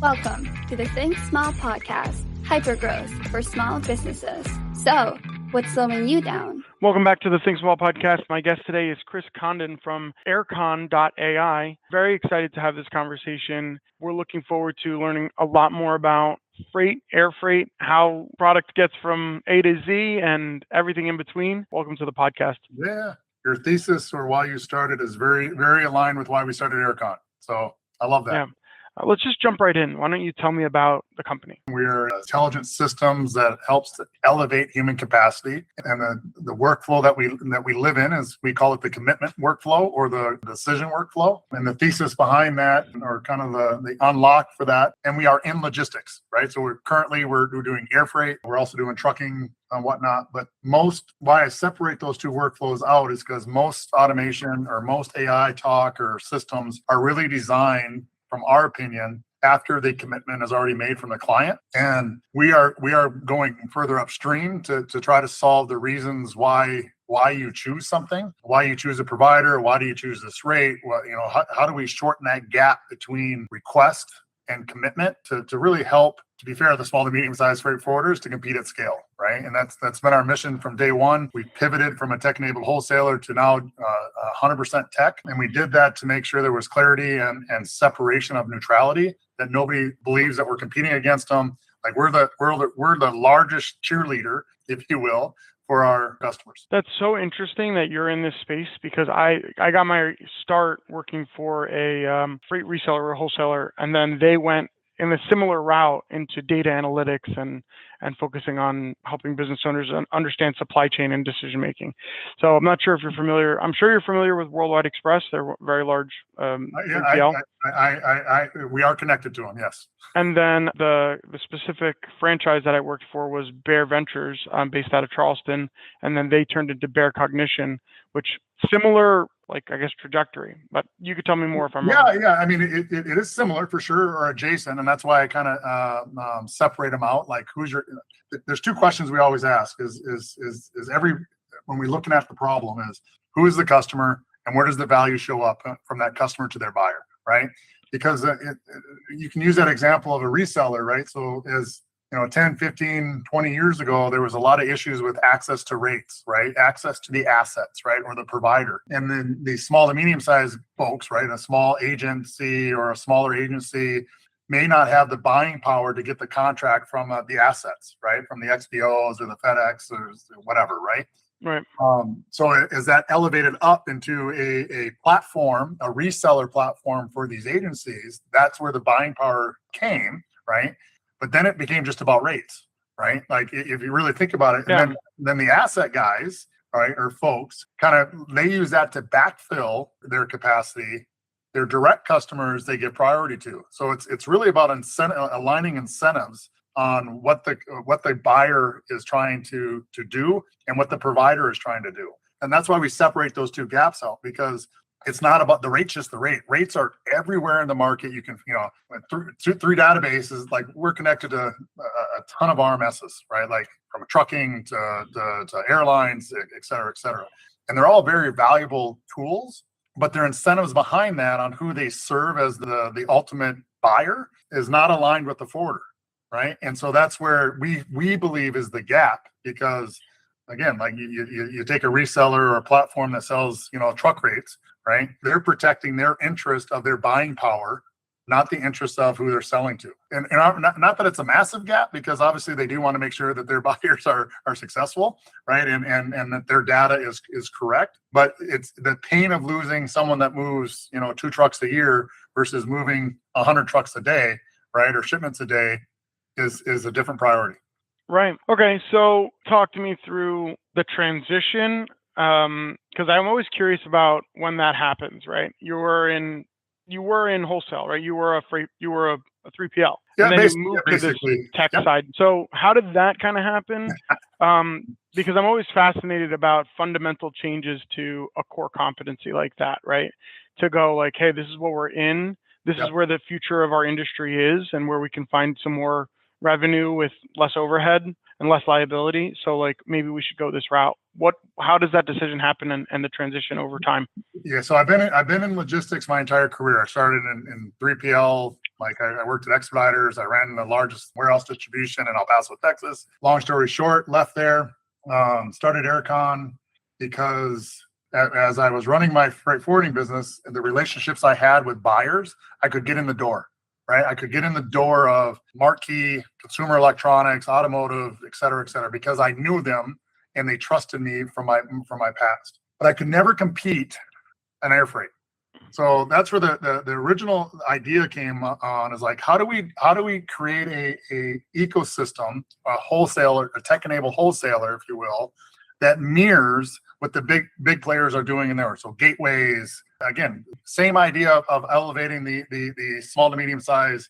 Welcome to the Think Small podcast, hypergrowth for small businesses. So, what's slowing you down? Welcome back to the Think Small podcast. My guest today is Condon from Aircon.ai. Very excited to have this conversation. We're looking forward to learning a lot more about freight, air freight, how product gets from A to Z and everything in between. Welcome to the podcast. Yeah, your thesis or why you started is very, very aligned with why we started Aircon. So I love that. Yeah. Let's just jump right in. Why don't you tell me about the company? We're intelligent systems that helps to elevate human capacity, and the workflow that we live in is, we call it the commitment workflow or the decision workflow. And the thesis behind that, or kind of the unlock for that, and we are in logistics, right? So we're doing air freight. We're also doing trucking and whatnot. But why I separate those two workflows out is because most automation or most AI talk or systems are really designed, from our opinion, after the commitment is already made from the client. And we are going further upstream to try to solve the reasons why you choose something, why you choose a provider, why do you choose this rate? Well, how do we shorten that gap between request and commitment to really help, to be fair, the small to medium-sized freight forwarders to compete at scale, right? And that's been our mission from day one. We pivoted from a tech-enabled wholesaler to now 100% tech, and we did that to make sure there was clarity and separation of neutrality, that nobody believes that we're competing against them. Like we're the largest cheerleader, if you will, for our customers. That's so interesting that you're in this space, because I got my start working for a freight reseller or wholesaler, and then they went in a similar route into data analytics and focusing on helping business owners understand supply chain and decision making. So I'm not sure if you're familiar. I'm sure you're familiar with Worldwide Express. They're very large. We are connected to them, yes. And then the specific franchise that I worked for was Bear Ventures, based out of Charleston, and then they turned into Bear Cognition, which similar, trajectory. But you could tell me more if I'm wrong. Yeah. I mean, it is similar for sure, or adjacent, and that's why I kind of separate them out. Like, there's two questions we always ask: when we're looking at the problem, is who is the customer, and where does the value show up from that customer to their buyer, right? Because you can use that example of a reseller, right? So as 10, 15, 20 years ago, there was a lot of issues with access to rates, right? Access to the assets, right? Or the provider. And then the small to medium-sized folks, right? A small agency or a smaller agency may not have the buying power to get the contract from the assets, right? From the XPOs or the FedEx or whatever, right? Right. So as that elevated up into a platform, a reseller platform for these agencies, that's where the buying power came, right? But then it became just about rates, right? Like, if you really think about it, yeah. And then the asset guys, right, or folks, they use that to backfill their capacity. Their direct customers, they give priority to. So it's really about aligning incentives on what the buyer is trying to do and what the provider is trying to do. And that's why we separate those two gaps out, because it's not about the rate, just the rate. Rates are everywhere in the market. You can, through databases, like we're connected to a ton of RMSs, right? Like from trucking to airlines, et cetera, et cetera. And they're all very valuable tools, but their incentives behind that on who they serve as the ultimate buyer is not aligned with the forwarder, right? And so that's where we believe is the gap, because again, like you take a reseller or a platform that sells, truck rates, right? They're protecting their interest of their buying power, not the interest of who they're selling to. And not that it's a massive gap, because obviously they do want to make sure that their buyers are successful, right? And that their data is correct. But it's the pain of losing someone that moves, 2 trucks a year versus moving 100 trucks a day, right? Or shipments a day is a different priority. Right. Okay. So talk to me through the transition, because I'm always curious about when that happens. Right. You were in wholesale, right? You were a 3PL. Yeah, and then you moved to this tech side. So how did that kind of happen? Because I'm always fascinated about fundamental changes to a core competency like that, right? To go like, hey, this is what we're in. This is where the future of our industry is, and where we can find some more revenue with less overhead. and less liability. So like maybe we should go this route. How does that decision happen and the transition over time? Yeah, so I've been in logistics my entire career. I started in 3PL. Like I worked at Expeditors. I ran the largest warehouse distribution in El Paso, Texas. Long story short, left there, started Aircon because as I was running my freight forwarding business, the relationships I had with buyers, I could get in the door, right? I could get in the door of marquee, consumer electronics, automotive, et cetera, because I knew them and they trusted me from my past. But I could never compete in air freight. So that's where the original idea came on, is like, how do we create a ecosystem, a wholesaler, a tech-enabled wholesaler, if you will, that mirrors what the big players are doing in there. So gateways, again, same idea of elevating the small to medium size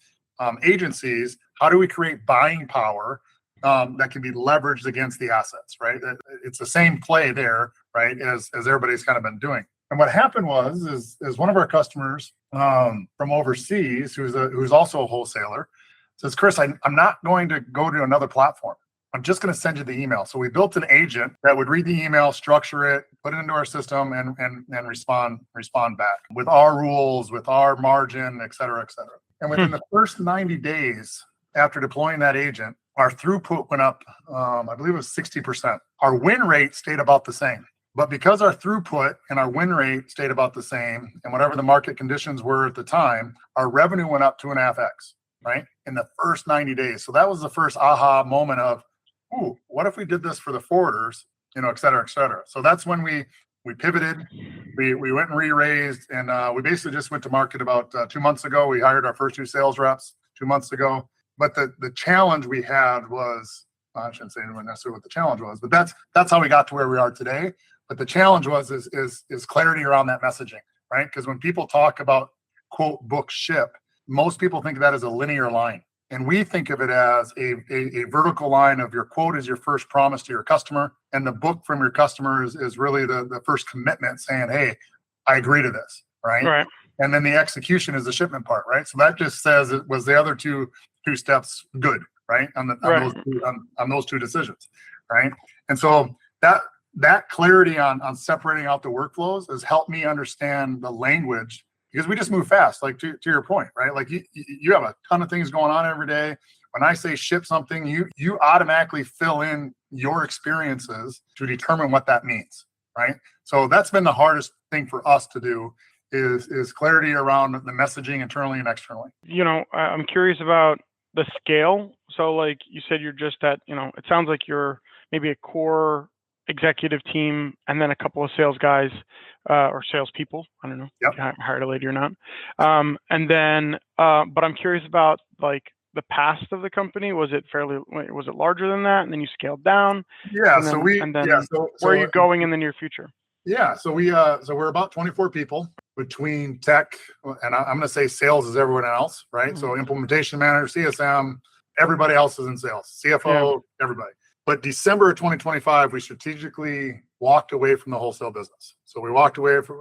agencies. How do we create buying power that can be leveraged against the assets, right? It's the same play there, right, as everybody's kind of been doing. And what happened is one of our customers from overseas, who's also a wholesaler, says, Chris, I'm not going to go to another platform. I'm just going to send you the email. So we built an agent that would read the email, structure it, put it into our system, and respond back with our rules, with our margin, et cetera, et cetera. And within the first 90 days after deploying that agent, our throughput went up, I believe it was 60%. Our win rate stayed about the same. But because our throughput and our win rate stayed about the same, and whatever the market conditions were at the time, our revenue went up 2.5x, right, in the first 90 days. So that was the first aha moment of, ooh, what if we did this for the forwarders, et cetera, et cetera. So that's when we pivoted, we went and re-raised, and we basically just went to market about 2 months ago. We hired our first 2 sales reps 2 months ago. But the challenge we had was, I shouldn't say necessarily what the challenge was, but that's how we got to where we are today. But the challenge is clarity around that messaging, right? Because when people talk about quote book ship, most people think of that as a linear line. And we think of it as a vertical line of your quote is your first promise to your customer, and the book from your customer is really the first commitment saying, hey, I agree to this, right? Right. And then the execution is the shipment part, right? So that just says it was the other two steps good, right? On those two decisions, right? And so that clarity on separating out the workflows has helped me understand the language, because we just move fast, like to your point, right? Like you have a ton of things going on every day. When I say ship something, you automatically fill in your experiences to determine what that means, right? So that's been the hardest thing for us to do is clarity around the messaging internally and externally. I'm curious about the scale. So like you said, you're just at, it sounds like you're maybe a core executive team and then a couple of sales guys or salespeople. I don't know if you hired a lady or not. And then, but I'm curious about like the past of the company. Was it larger than that? And then you scaled down? Yeah. So where are you going in the near future? Yeah. So we're about 24 people between tech, and I'm going to say sales is everyone else, right? Mm-hmm. So implementation manager, CSM, everybody else is in sales, CFO, everybody. But December of 2025, we strategically walked away from the wholesale business. So we walked away from,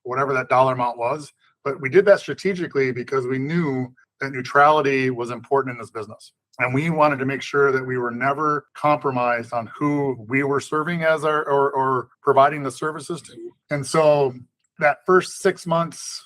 whatever that dollar amount was. But we did that strategically because we knew that neutrality was important in this business. And we wanted to make sure that we were never compromised on who we were serving as or providing the services to. And so that first 6 months,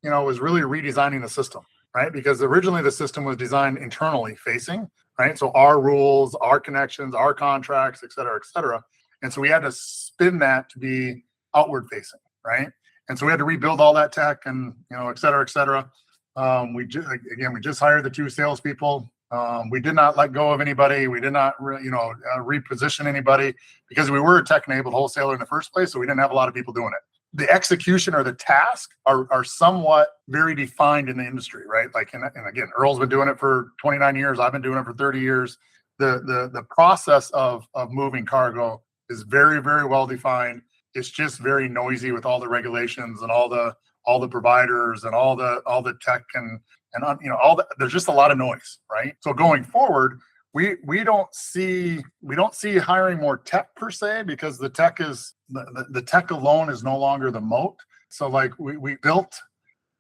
was really redesigning the system, right? Because originally the system was designed internally facing, right? So our rules, our connections, our contracts, et cetera, et cetera. And so we had to spin that to be outward facing, right? And so we had to rebuild all that tech and, et cetera, et cetera. We just hired the 2 salespeople. We did not let go of anybody. We did not, reposition anybody because we were a tech-enabled wholesaler in the first place. So we didn't have a lot of people doing it. The execution or the task are somewhat very defined in the industry, right? Like, and again, Earl's been doing it for 29 years. I've been doing it for 30 years. The process of moving cargo is very, very well defined. It's just very noisy with all the regulations and all the providers and all the tech and there's just a lot of noise, right? So going forward, we don't see hiring more tech per se, because the tech is the tech alone is no longer the moat. So like we built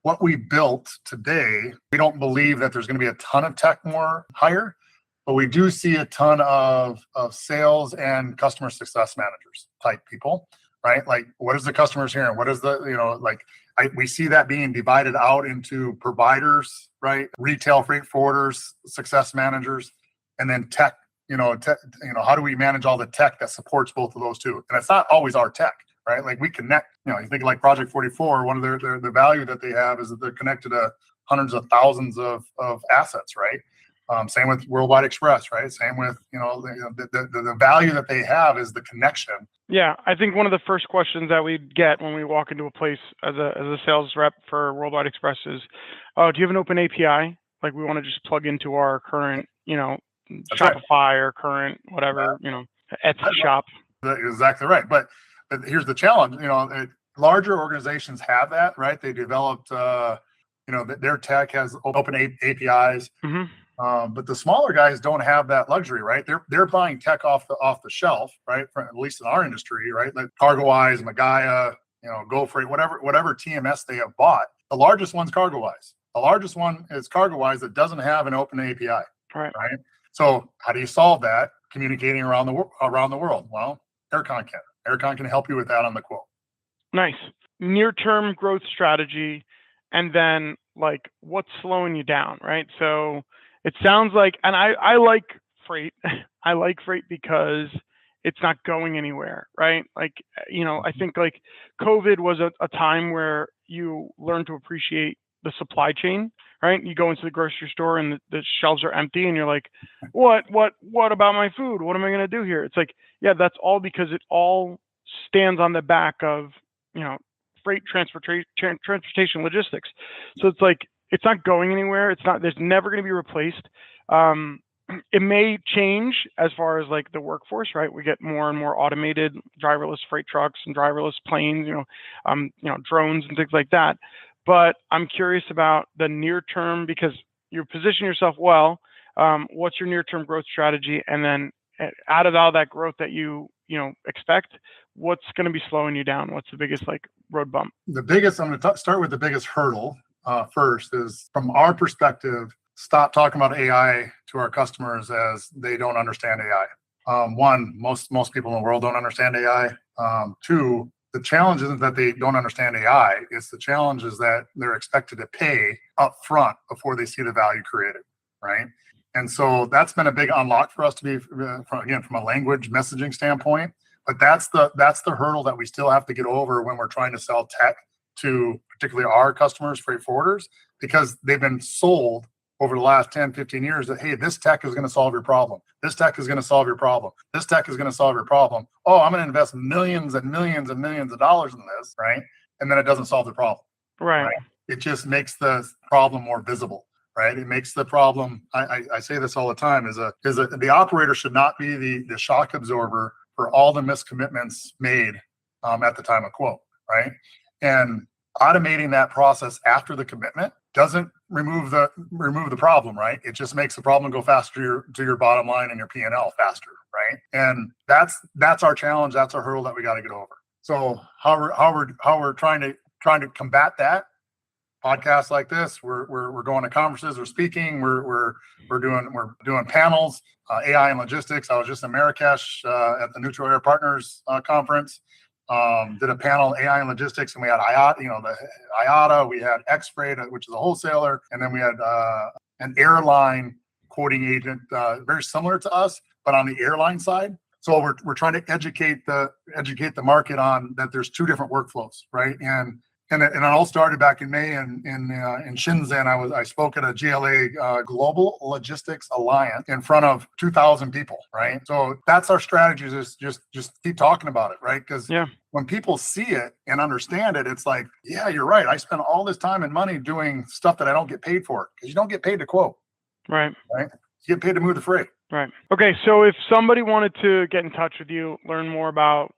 what we built today. We don't believe that there's going to be a ton of tech more hire. but we do see a ton of sales and customer success managers type people, right? Like, what is the customers hearing? What is the, we see that being divided out into providers, right? Retail freight forwarders, success managers, and then tech, how do we manage all the tech that supports both of those two? And it's not always our tech, right? Like we connect, you think like Project 44, one of the value that they have is that they're connected to hundreds of thousands of assets, right? Same with Worldwide Express, right? Same with, the value that they have is the connection. Yeah, I think one of the first questions that we get when we walk into a place as a sales rep for Worldwide Express is, oh, do you have an open API? Like we want to just plug into our current, Shopify or current whatever, Etsy shop. That's exactly right. But here's the challenge, larger organizations have that, right? They developed, their tech has open APIs. Mm-hmm. But the smaller guys don't have that luxury, right? They're buying tech off the shelf, right? At least in our industry, right? Like CargoWise, Magaya, GoFreight, whatever TMS they have bought. The largest one's CargoWise. The largest one is CargoWise that doesn't have an open API, right? So how do you solve that? Communicating around the world. Well, Aircon can. Aircon can help you with that on the quote. Nice. Near-term growth strategy, and then like what's slowing you down, right? So it sounds like, and I like freight. I like freight because it's not going anywhere, right? Like, I think like COVID was a time where you learn to appreciate the supply chain, right? You go into the grocery store and the shelves are empty and you're like, what about my food? What am I going to do here? It's like, yeah, that's all because it all stands on the back of, freight transportation logistics. So it's like, it's not going anywhere. There's never going to be replaced. It may change as far as like the workforce, right? We get more and more automated driverless freight trucks and driverless planes, drones and things like that. But I'm curious about the near term because you position yourself well. What's your near term growth strategy? And then out of all that growth that you expect, what's going to be slowing you down? What's the biggest like road bump? I'm going to start with the biggest hurdle first is from our perspective, stop talking about AI to our customers as they don't understand AI. One, most people in the world don't understand AI. Two, the challenge isn't that they don't understand AI. It's the challenge is that they're expected to pay up front before they see the value created, right? And so that's been a big unlock for us to be, from a language messaging standpoint. But that's the hurdle that we still have to get over when we're trying to sell tech to particularly our customers, freight forwarders, because they've been sold over the last 10, 15 years that, hey, this tech is going to solve your problem. This tech is going to solve your problem. This tech is going to solve your problem. Oh, I'm going to invest millions and millions and millions of dollars in this, right? And then it doesn't solve the problem. Right. It just makes the problem more visible, right? It makes the problem, I say this all the time, is the operator should not be the shock absorber for all the miscommitments made at the time of quote, right? And automating that process after the commitment doesn't remove the problem, right? It just makes the problem go faster to your bottom line and your P&L faster, right? And that's our challenge. That's our hurdle that we got to get over. So how we're trying to combat that? Podcasts like this, we're going to conferences, we're speaking, we're doing panels, AI and logistics. I was just in Marrakesh at the Neutral Air Partners conference. Did a panel AI and logistics, and we had IATA, we had X-Freight, which is a wholesaler, and then we had an airline quoting agent, very similar to us, but on the airline side. So we're trying to educate the market on that. There's two different workflows, right? And it all started back in May in Shenzhen. I spoke at a GLA Global Logistics Alliance in front of 2,000 people, right? So that's our strategy, is just keep talking about it, right? Because when people see it and understand it, it's like, yeah, you're right. I spend all this time and money doing stuff that I don't get paid for, because you don't get paid to quote. Right. You get paid to move the freight. Right. Okay. So if somebody wanted to get in touch with you, learn more about,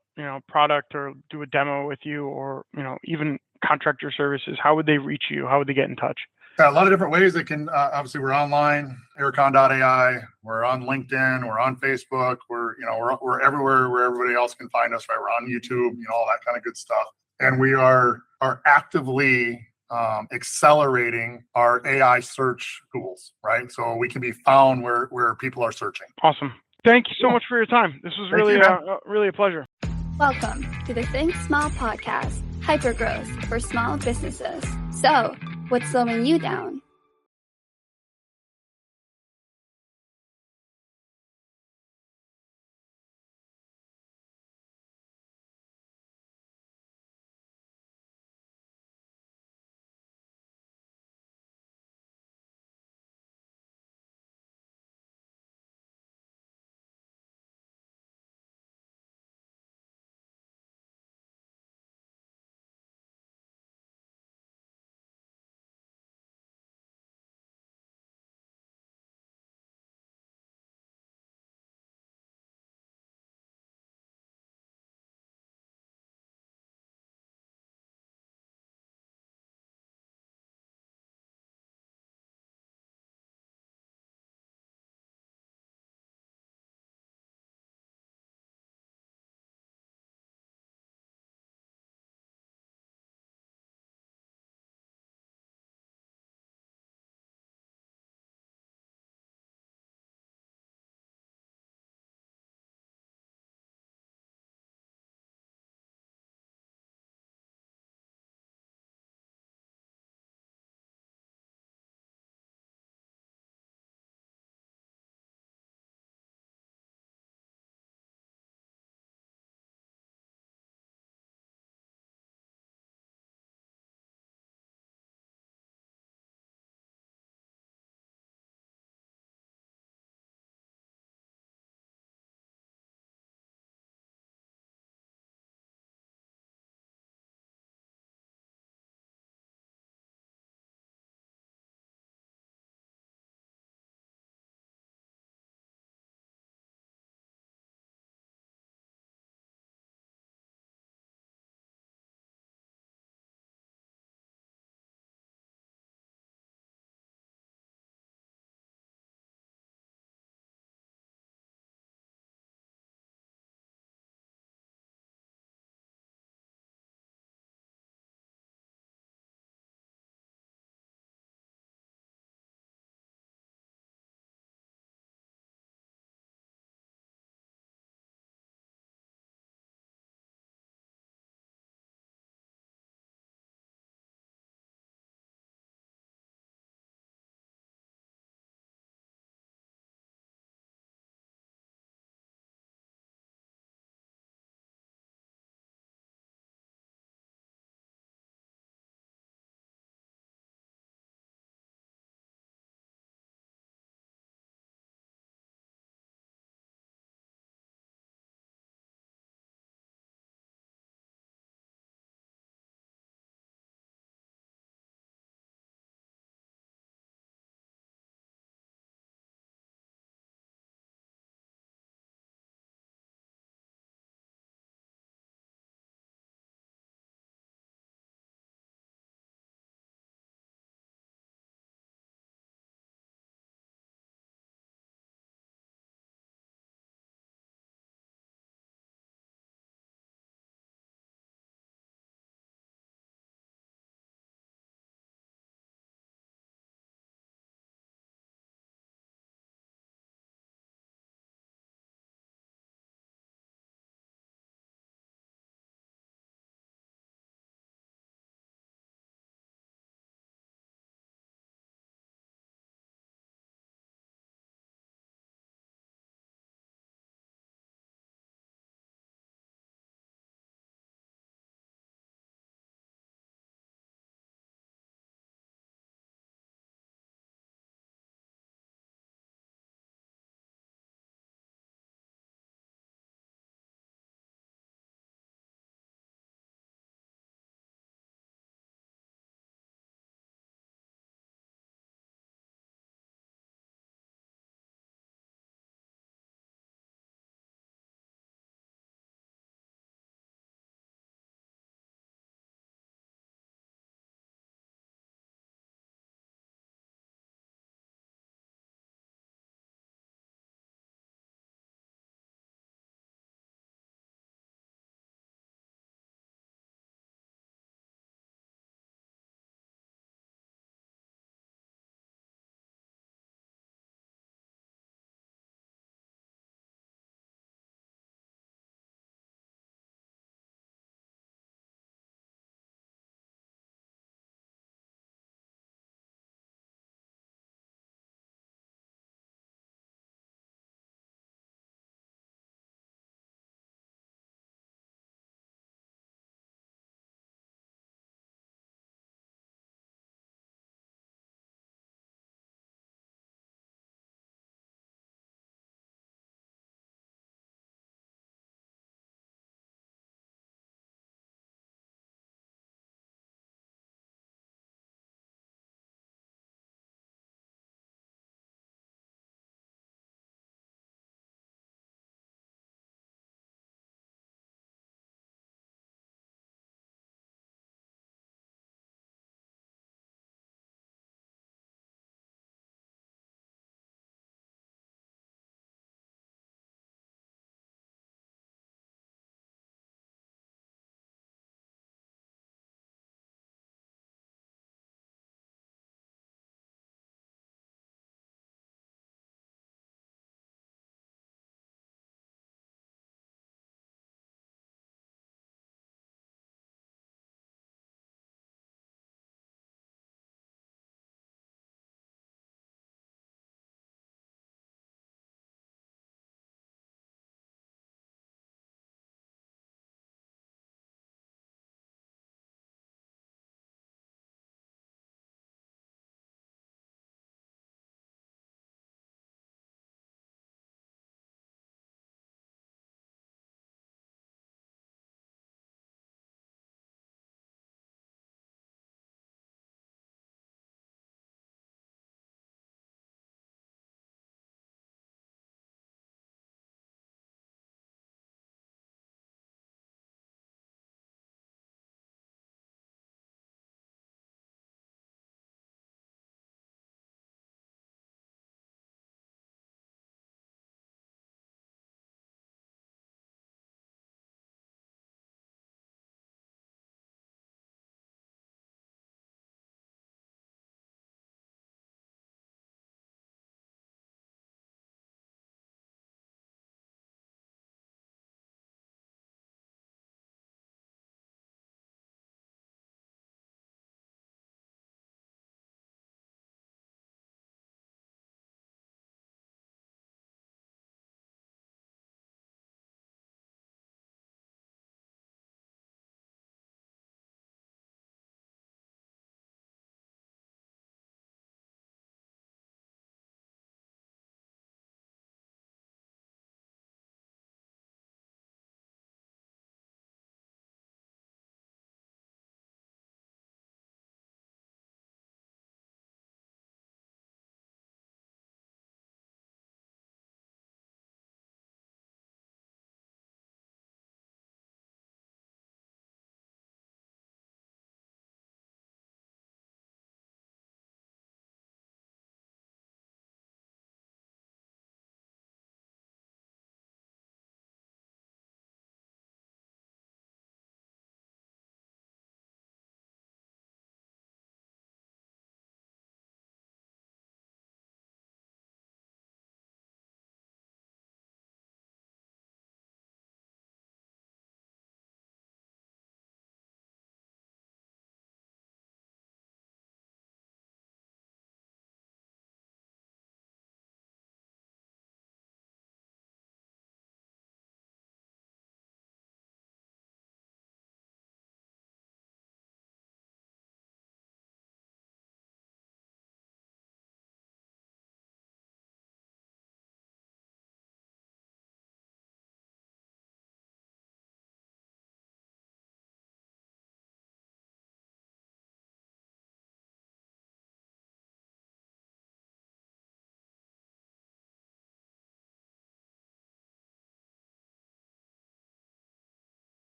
product, or do a demo with you, or, even contract your services, how would they reach you? How would they get in touch? A lot of different ways. They can, obviously we're online, Aircon.ai, we're on LinkedIn, we're on Facebook, we're everywhere where everybody else can find us, right? We're on YouTube, all that kind of good stuff. And we are actively accelerating our AI search tools, right? So we can be found where people are searching. Awesome. Thank you so much for your time. This was really a pleasure. Welcome to the Think Small podcast, hypergrowth for small businesses. So, what's slowing you down?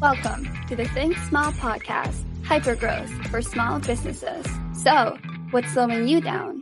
Welcome to the Think Small podcast, hypergrowth for small businesses. So, what's slowing you down?